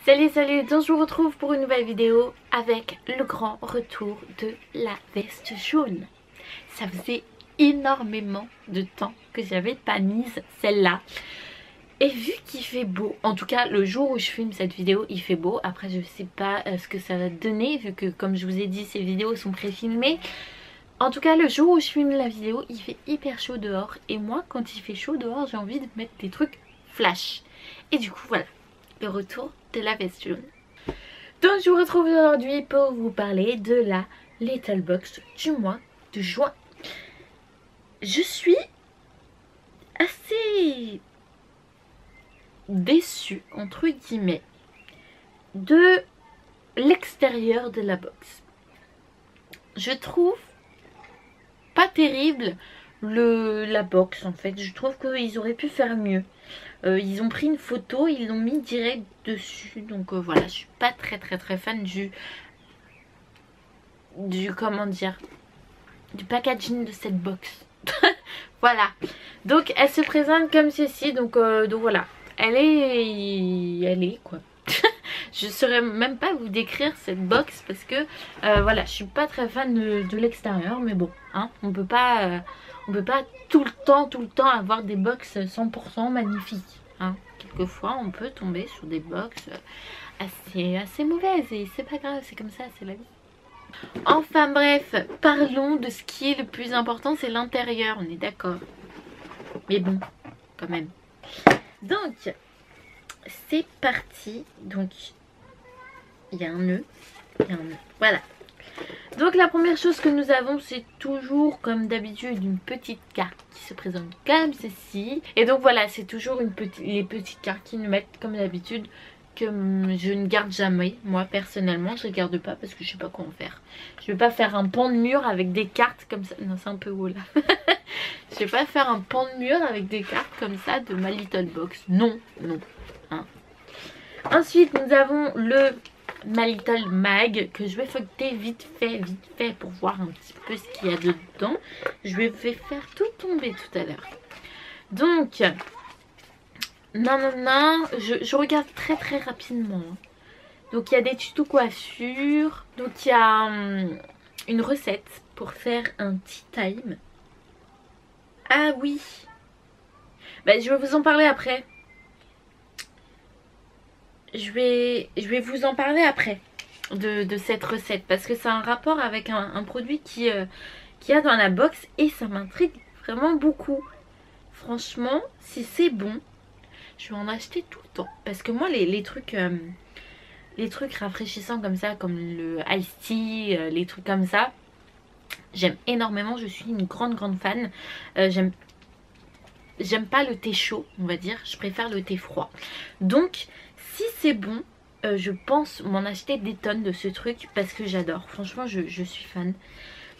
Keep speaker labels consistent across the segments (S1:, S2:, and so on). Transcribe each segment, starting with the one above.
S1: Salut salut, donc je vous retrouve pour une nouvelle vidéo avec le grand retour de la veste jaune. Ça faisait énormément de temps que j'avais pas mise celle-là. Et vu qu'il fait beau, en tout cas le jour où je filme cette vidéo il fait beau. Après je sais pas ce que ça va donner vu que comme je vous ai dit ces vidéos sont pré-filmées. En tout cas le jour où je filme la vidéo il fait hyper chaud dehors. Et moi quand il fait chaud dehors j'ai envie de mettre des trucs flash. Et du coup voilà, le retour de la veste jaune. Donc je vous retrouve aujourd'hui pour vous parler de la Little Box du mois de juin. Je suis assez déçue entre guillemets de l'extérieur de la box. Je trouve pas terrible la box en fait. Je trouve qu'ils auraient pu faire mieux. Ils ont pris une photo, ils l'ont mis direct dessus. Donc voilà, je suis pas très fan du comment dire, du packaging de cette box. Voilà. Donc elle se présente comme ceci. Donc voilà. Elle est quoi. Je saurais même pas vous décrire cette box parce que voilà, je suis pas très fan de l'extérieur, mais bon, hein, on peut pas tout le temps avoir des box 100% magnifiques, hein. Quelquefois on peut tomber sur des box assez mauvaises et c'est pas grave, c'est comme ça, c'est la vie. Enfin bref, parlons de ce qui est le plus important, c'est l'intérieur, on est d'accord. Mais bon, quand même. Donc, c'est parti. Donc, il y a un nœud. Voilà. Donc la première chose que nous avons, c'est toujours comme d'habitude une petite carte qui se présente comme ceci. Et donc voilà, c'est toujours les petites cartes qui nous mettent comme d'habitude, que je ne garde jamais. Moi personnellement je ne garde pas parce que je sais pas quoi en faire. Je vais pas faire un pan de mur avec des cartes comme ça. Non, c'est un peu haut là. Je vais pas faire un pan de mur avec des cartes comme ça de ma Little Box. Non, non, hein. Ensuite nous avons le ma Little Mag que je vais feuilleter vite fait pour voir un petit peu ce qu'il y a dedans. Je vais faire tout tomber tout à l'heure. Donc non, je regarde très rapidement. Donc il y a des tutos coiffure. Donc il y a une recette pour faire un tea time. Ah oui, bah, je vais vous en parler après. Je vais vous en parler après de cette recette parce que ça a un rapport avec un produit qui y a dans la box et ça m'intrigue vraiment beaucoup. Franchement, si c'est bon, je vais en acheter tout le temps parce que moi les trucs rafraîchissants comme ça, comme le iced tea, les trucs comme ça, j'aime énormément. Je suis une grande fan. J'aime pas le thé chaud, on va dire, je préfère le thé froid. Donc si c'est bon, je pense m'en acheter des tonnes de ce truc parce que j'adore. Franchement, je suis fan.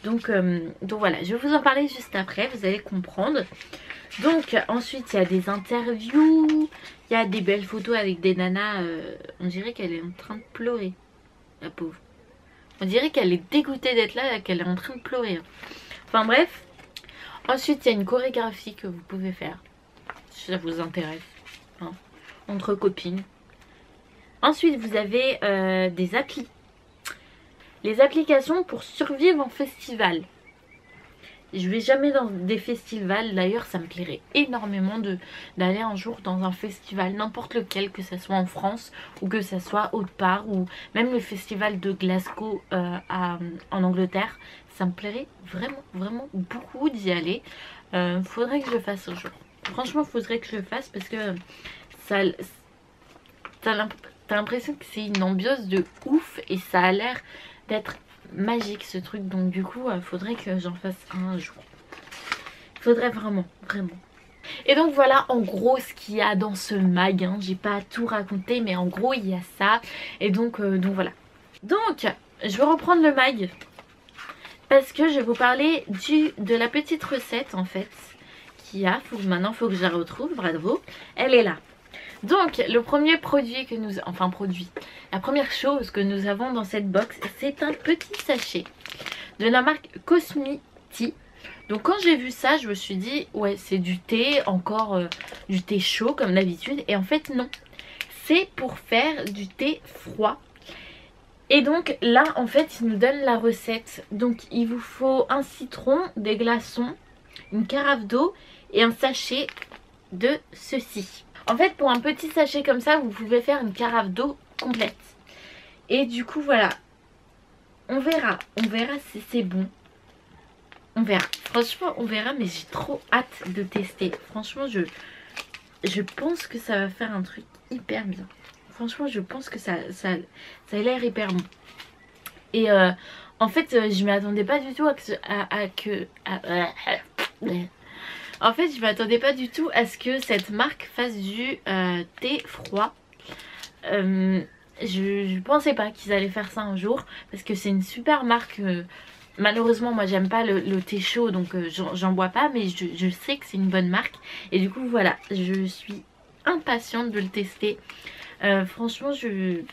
S1: Donc voilà, je vais vous en parler juste après, vous allez comprendre. Donc ensuite, il y a des interviews, il y a des belles photos avec des nanas. On dirait qu'elle est en train de pleurer, la pauvre. On dirait qu'elle est dégoûtée d'être là, qu'elle est en train de pleurer. Enfin bref. Ensuite, il y a une chorégraphie que vous pouvez faire si ça vous intéresse, hein, entre copines. Ensuite, vous avez des applis. Les applications pour survivre en festival. Je vais jamais dans des festivals. D'ailleurs, ça me plairait énormément d'aller un jour dans un festival, n'importe lequel, que ce soit en France ou que ce soit autre part, ou même le festival de Glasgow en Angleterre. Ça me plairait vraiment beaucoup d'y aller. Faudrait que je le fasse un jour. Franchement, faudrait que je le fasse parce que t'as l'impression que c'est une ambiance de ouf et ça a l'air d'être magique ce truc. Donc du coup, faudrait que j'en fasse un jour. Faudrait vraiment. Et donc voilà en gros ce qu'il y a dans ce mag, hein. J'ai pas tout raconté mais en gros il y a ça. Et donc voilà. Donc je vais reprendre le mag parce que je vais vous parler de la petite recette en fait qu'il y a. Maintenant il faut que je la retrouve, bravo. Elle est là. Donc le premier produit que nous... Enfin produit. La première chose que nous avons dans cette box, c'est un petit sachet de la marque Cosmiti. Donc quand j'ai vu ça, je me suis dit ouais c'est du thé, encore du thé chaud comme d'habitude. Et en fait non. c'est pour faire du thé froid. Et donc là en fait il nous donne la recette. Donc il vous faut un citron, des glaçons, une carafe d'eau et un sachet de ceci. En fait pour un petit sachet comme ça vous pouvez faire une carafe d'eau complète. Et du coup voilà, on verra si c'est bon. On verra, franchement on verra, mais j'ai trop hâte de tester. Franchement je pense que ça va faire un truc hyper bien. Franchement je pense que ça a l'air hyper bon. Et en fait je m'attendais pas du tout en fait je m'attendais pas du tout à ce que cette marque fasse du thé froid. Je pensais pas qu'ils allaient faire ça un jour, parce que c'est une super marque. Malheureusement moi j'aime pas le thé chaud, donc j'en bois pas, mais je sais que c'est une bonne marque. Et du coup voilà, je suis impatiente de le tester. Franchement j'ai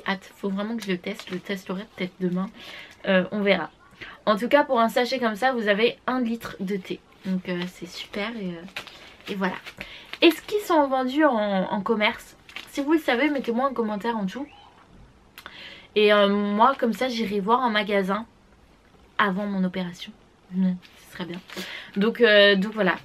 S1: hâte, faut vraiment que je le teste. Je le testerai peut-être demain, on verra. En tout cas pour un sachet comme ça vous avez 1 litre de thé, donc c'est super. Et voilà. Est-ce qu'ils sont vendus en commerce? Si vous le savez mettez-moi un commentaire en dessous. Et moi comme ça j'irai voir en magasin avant mon opération. Ce serait bien. Donc voilà,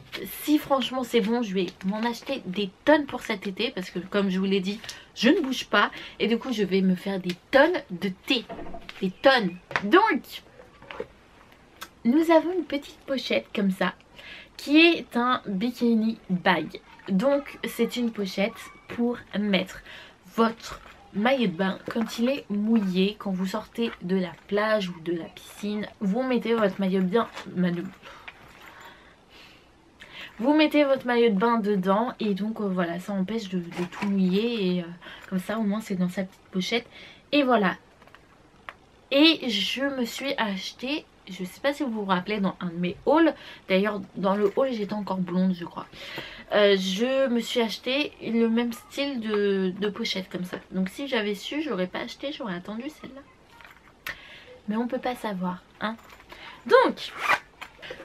S1: si franchement c'est bon je vais m'en acheter des tonnes pour cet été, parce que comme je vous l'ai dit je ne bouge pas, et du coup je vais me faire des tonnes de thé, des tonnes. Donc nous avons une petite pochette comme ça qui est un bikini bag. Donc c'est une pochette pour mettre votre maillot de bain quand il est mouillé, quand vous sortez de la plage ou de la piscine. Vous mettez votre maillot de bain dedans, et donc voilà, ça empêche de tout mouiller, et comme ça au moins c'est dans sa petite pochette. Et voilà. Et je me suis acheté, je sais pas si vous vous rappelez, dans un de mes hauls, d'ailleurs dans le haul j'étais encore blonde je crois, je me suis acheté le même style de pochette comme ça. Donc si j'avais su j'aurais pas acheté, j'aurais attendu celle-là. Mais on peut pas savoir hein.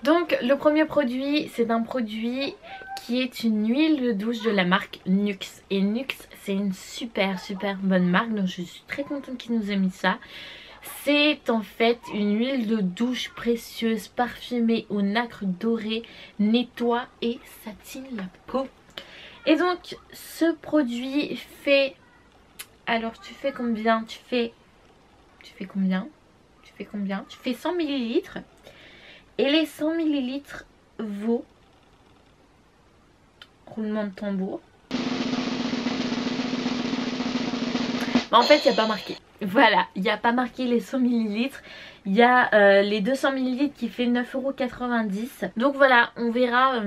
S1: Donc le premier produit c'est un produit qui est une huile de douche de la marque Nux. Et Nux c'est une super bonne marque, donc je suis très contente qu'ils nous aient mis ça. C'est en fait une huile de douche précieuse parfumée au nacre doré, nettoie et satine la peau. Et donc ce produit fait... Alors tu fais combien? Tu fais combien? Tu fais 100 ml. Et les 100 ml vaut... Roulement de tambour. En fait il n'y a pas marqué. Voilà, il n'y a pas marqué les 100 ml. Il y a les 200 ml qui fait 9,90 €. Donc voilà, on verra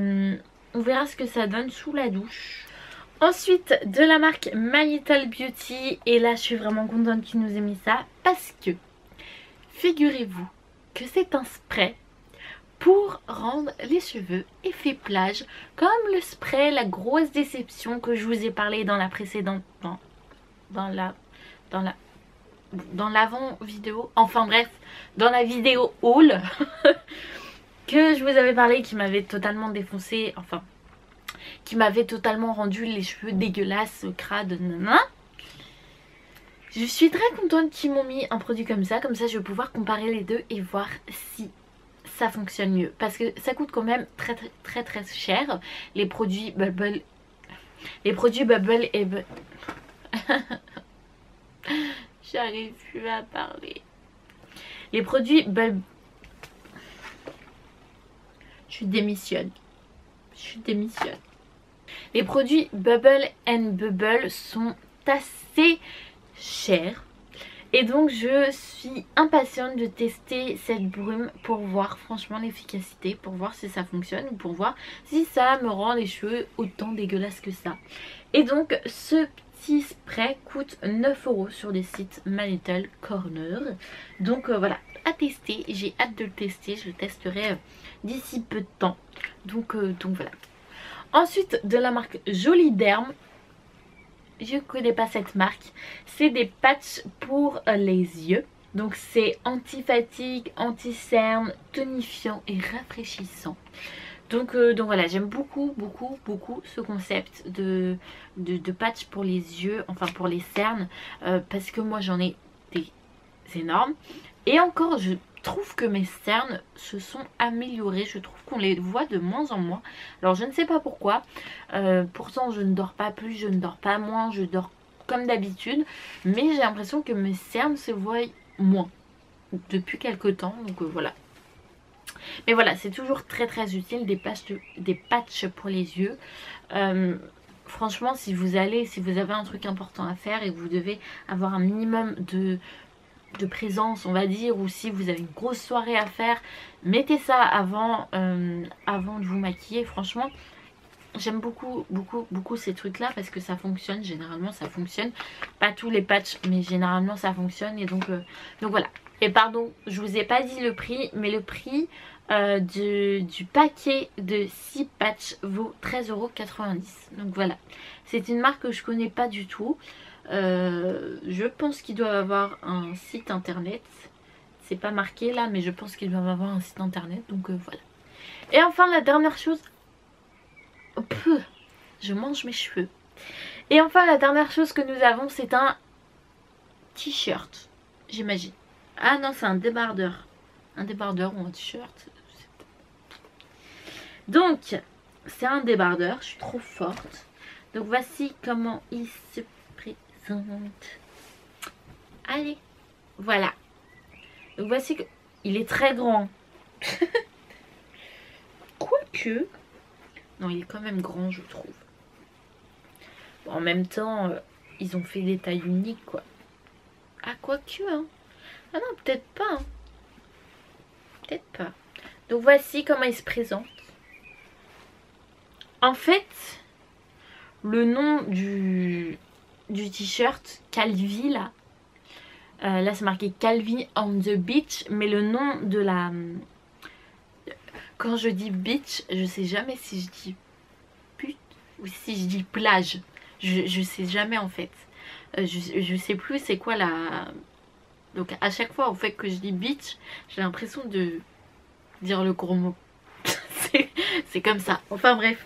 S1: ce que ça donne sous la douche. Ensuite de la marque My Little Beauty. Et là je suis vraiment contente qu'ils nous aient mis ça, parce que figurez-vous que c'est un spray pour rendre les cheveux effet plage, comme le spray La Grosse Déception que je vous ai parlé dans la précédente, dans l'avant vidéo, enfin bref, dans la vidéo haul que je vous avais parlé, qui m'avait totalement défoncé, enfin qui m'avait totalement rendu les cheveux dégueulasses, crades, nanana. Je suis très contente qu'ils m'ont mis un produit comme ça je vais pouvoir comparer les deux et voir si ça fonctionne mieux, parce que ça coûte quand même très cher les produits Bubble et j'arrive plus à parler. Les produits Bubble... Je démissionne. Les produits Bubble and Bubble sont assez chers. Et donc je suis impatiente de tester cette brume pour voir franchement l'efficacité, pour voir si ça fonctionne, ou pour voir si ça me rend les cheveux autant dégueulasses que ça. Et donc ce petit spray coûte 9 € sur des sites My Little Corner. Donc voilà, à tester, j'ai hâte de le tester, je le testerai d'ici peu de temps. Donc voilà. Ensuite de la marque Joliderm. Je ne connais pas cette marque. C'est des patchs pour les yeux. Donc c'est anti-fatigue, anti-cerne, tonifiant et rafraîchissant. Donc voilà, j'aime beaucoup ce concept de patch pour les yeux, enfin pour les cernes, parce que moi j'en ai des énormes. Et encore, je trouve que mes cernes se sont améliorées, je trouve qu'on les voit de moins en moins. Alors je ne sais pas pourquoi, pourtant je ne dors pas plus, je ne dors pas moins, je dors comme d'habitude, mais j'ai l'impression que mes cernes se voient moins depuis quelques temps, donc voilà. Mais voilà, c'est toujours très utile des patchs pour les yeux. Franchement, si vous avez un truc important à faire et que vous devez avoir un minimum de présence, on va dire, ou si vous avez une grosse soirée à faire, mettez ça avant de vous maquiller. Franchement, j'aime beaucoup ces trucs là parce que ça fonctionne, généralement ça fonctionne. Pas tous les patchs, mais généralement ça fonctionne. Et donc voilà. Et pardon, je vous ai pas dit le prix, mais le prix du paquet de 6 patchs vaut 13,90 €. Donc voilà, c'est une marque que je connais pas du tout. Je pense qu'ils doivent avoir un site internet. C'est pas marqué là, mais je pense qu'ils doivent avoir un site internet. Donc voilà. Et enfin la dernière chose. Je mange mes cheveux. Et enfin la dernière chose que nous avons, c'est un t-shirt, j'imagine. Ah non, c'est un débardeur. Un débardeur ou un t-shirt. Donc, c'est un débardeur. Je suis trop forte. Donc, voici comment il se présente. Allez, voilà. Donc, voici que... Il est très grand. Quoique... Non, il est quand même grand, je trouve. Bon, en même temps, ils ont fait des tailles uniques, quoi. Ah, quoique, hein. Ah non, peut-être pas. Hein. Peut-être pas. Donc voici comment il se présente. En fait, le nom du t-shirt, Calvi, là. Là, c'est marqué Calvi on the beach. Mais le nom de la... Quand je dis beach, je sais jamais si je dis pute ou si je dis plage. Je sais jamais en fait. Je sais plus c'est quoi la... Donc à chaque fois au fait que je dis beach, j'ai l'impression de dire le gros mot. C'est comme ça. Enfin bref.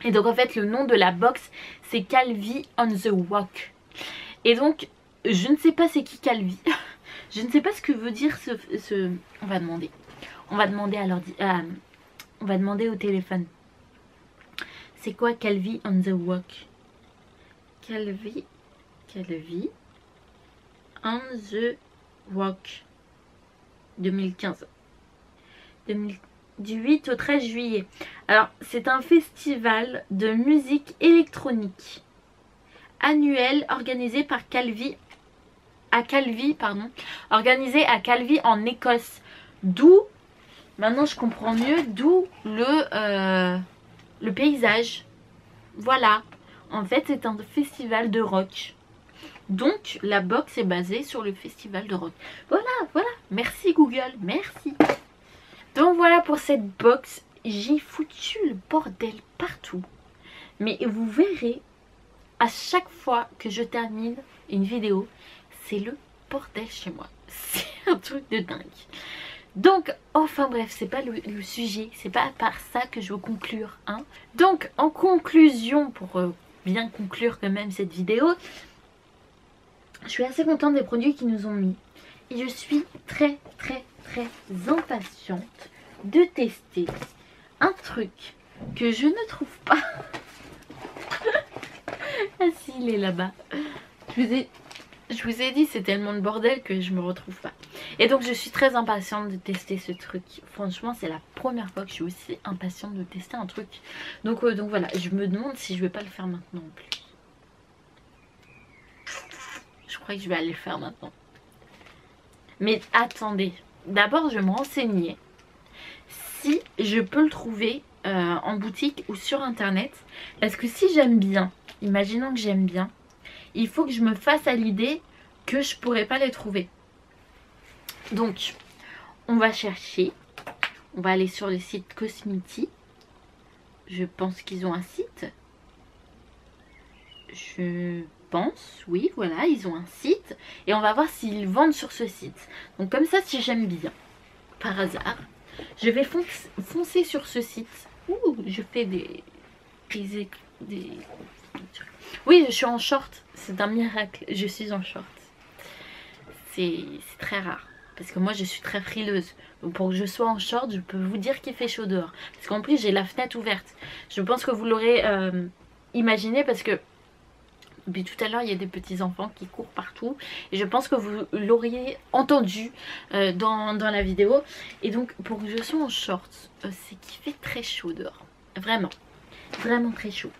S1: Et donc en fait le nom de la box c'est Calvi on the walk. Et donc je ne sais pas c'est qui Calvi. Je ne sais pas ce que veut dire ce... On va demander. On va demander à l'ordi... on va demander au téléphone. C'est quoi Calvi on the walk? Calvi on the walk 2015. Du 8 au 13 juillet. Alors, c'est un festival de musique électronique annuel organisé par Calvi organisé à Calvi en Écosse. D'où, maintenant je comprends mieux, d'où le paysage. Voilà. En fait, c'est un festival de rock. Donc, la box est basée sur le festival de rock. Voilà. Merci Google, merci. Donc voilà pour cette box. J'ai foutu le bordel partout. Mais vous verrez, à chaque fois que je termine une vidéo, c'est le bordel chez moi. C'est un truc de dingue. Donc, enfin bref, c'est pas le sujet. C'est pas par ça que je veux conclure. Hein. Donc, en conclusion, pour bien conclure quand même cette vidéo, je suis assez contente des produits qu'ils nous ont mis. Et je suis très impatiente de tester un truc que je ne trouve pas. Ah si, il est là-bas. Je vous ai dit, c'est tellement de bordel que je me retrouve pas. Et donc je suis très impatiente de tester ce truc. Franchement, c'est la première fois que je suis aussi impatiente de tester un truc. Donc voilà, je me demande si je vais pas le faire maintenant en plus. Je crois que je vais aller le faire maintenant. Mais attendez, d'abord je vais me renseigner si je peux le trouver en boutique ou sur internet. Parce que si j'aime bien, imaginons que j'aime bien, il faut que je me fasse à l'idée que je pourrais pas les trouver. Donc on va chercher, on va aller sur le site Cosmiti. Je pense qu'ils ont un site. Je pense, oui, voilà, ils ont un site. Et on va voir s'ils vendent sur ce site. Donc comme ça, si j'aime bien, par hasard, Je vais foncer sur ce site. Ouh, je fais des... Oui, je suis en short. C'est un miracle. Je suis en short. C'est très rare. Parce que moi, je suis très frileuse. Donc pour que je sois en short, je peux vous dire qu'il fait chaud dehors. Parce qu'en plus, j'ai la fenêtre ouverte. Je pense que vous l'aurez imaginé parce que depuis tout à l'heure, il y a des petits enfants qui courent partout. Et je pense que vous l'auriez entendu dans la vidéo. Et donc, pour que je sois en short, c'est qu'il fait très chaud dehors. Vraiment. Vraiment très chaud.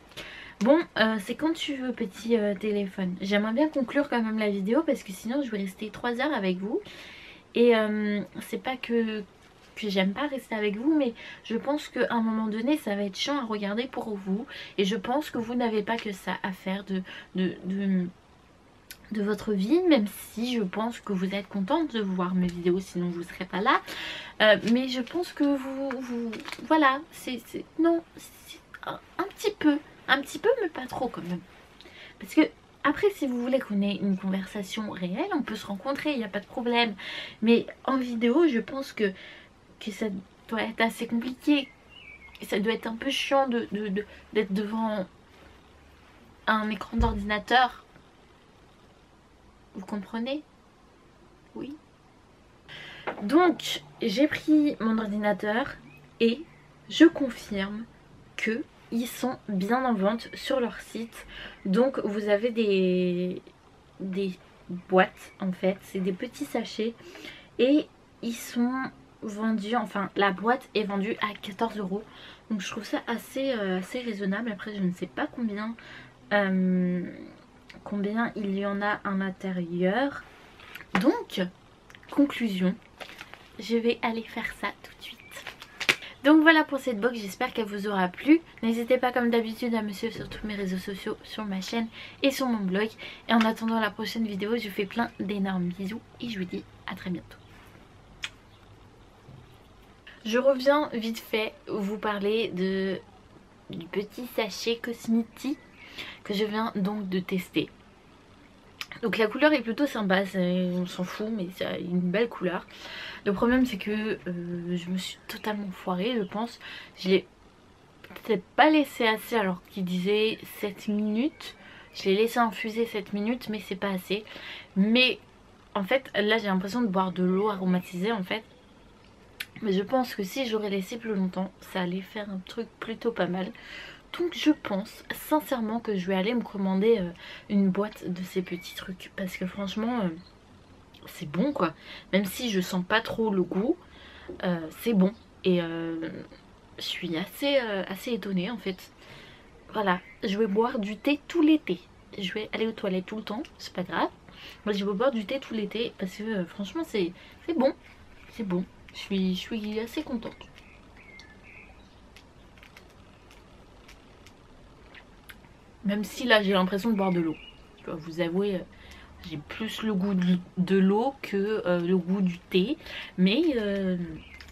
S1: Bon, c'est quand tu veux, petit téléphone. J'aimerais bien conclure quand même la vidéo parce que sinon je vais rester 3 heures avec vous. Et c'est pas que j'aime pas rester avec vous, mais je pense qu'à un moment donné ça va être chiant à regarder pour vous. Et je pense que vous n'avez pas que ça à faire de votre vie, même si je pense que vous êtes contente de voir mes vidéos, sinon vous ne serez pas là. Mais je pense que vous voilà, non, c'est un petit peu. Un petit peu, mais pas trop quand même. Parce que après, si vous voulez qu'on ait une conversation réelle, on peut se rencontrer, il n'y a pas de problème. Mais en vidéo, je pense que ça doit être assez compliqué. Ça doit être un peu chiant d'être devant un écran d'ordinateur. Vous comprenez? Oui. Donc, j'ai pris mon ordinateur et je confirme que ils sont bien en vente sur leur site. Donc vous avez des boîtes en fait, c'est des petits sachets et ils sont vendus, enfin la boîte est vendue à 14 €. Donc je trouve ça assez raisonnable. Après je ne sais pas combien il y en a à l'intérieur. Donc conclusion, je vais aller faire ça tout de suite. Donc voilà pour cette box, j'espère qu'elle vous aura plu. N'hésitez pas comme d'habitude à me suivre sur tous mes réseaux sociaux, sur ma chaîne et sur mon blog. Et en attendant la prochaine vidéo, je vous fais plein d'énormes bisous et je vous dis à très bientôt. Je reviens vite fait vous parler du petit sachet cosmétique que je viens donc de tester. Donc la couleur est plutôt sympa, on s'en fout, mais c'est une belle couleur. Le problème c'est que je me suis totalement foirée, je pense. Je l'ai peut-être pas laissé assez alors qu'il disait 7 minutes. Je l'ai laissé infuser 7 minutes mais c'est pas assez. Mais en fait là j'ai l'impression de boire de l'eau aromatisée en fait. Mais je pense que si j'aurais laissé plus longtemps, ça allait faire un truc plutôt pas mal. Donc je pense sincèrement que je vais aller me commander une boîte de ces petits trucs. Parce que franchement, c'est bon quoi. Même si je sens pas trop le goût, c'est bon. Et je suis assez étonnée en fait. Voilà, je vais boire du thé tout l'été. Je vais aller aux toilettes tout le temps, c'est pas grave. Moi je vais boire du thé tout l'été parce que franchement c'est bon. C'est bon, je suis assez contente. Même si là j'ai l'impression de boire de l'eau. Je dois vous avouer, j'ai plus le goût de l'eau que le goût du thé. Mais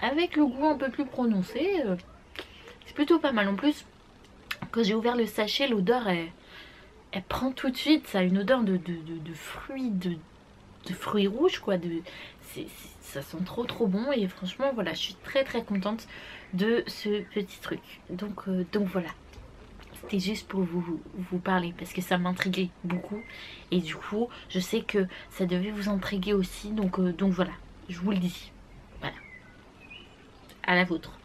S1: avec le goût un peu plus prononcé, c'est plutôt pas mal. En plus, quand j'ai ouvert le sachet, l'odeur elle prend tout de suite. Ça a une odeur de fruits, de fruits rouges quoi. Ça sent trop bon. Et franchement voilà, je suis très contente de ce petit truc. Donc voilà. C'était juste pour vous parler parce que ça m'intriguait beaucoup et du coup je sais que ça devait vous intriguer aussi donc voilà, je vous le dis. Voilà, à la vôtre.